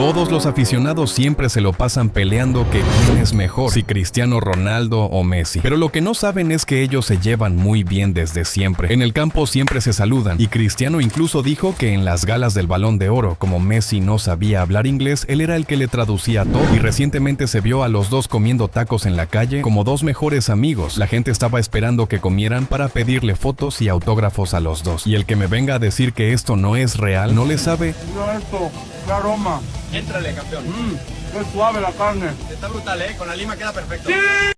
Todos los aficionados siempre se lo pasan peleando que quién es mejor, si Cristiano Ronaldo o Messi. Pero lo que no saben es que ellos se llevan muy bien desde siempre. En el campo siempre se saludan, y Cristiano incluso dijo que en las galas del Balón de Oro, como Messi no sabía hablar inglés, él era el que le traducía todo, y recientemente se vio a los dos comiendo tacos en la calle como dos mejores amigos. La gente estaba esperando que comieran para pedirle fotos y autógrafos a los dos. Y el que me venga a decir que esto no es real, no le sabe. Mira esto, qué aroma. Éntrale, campeón. Qué suave la carne. Está brutal, con la lima queda perfecto. ¡Sí!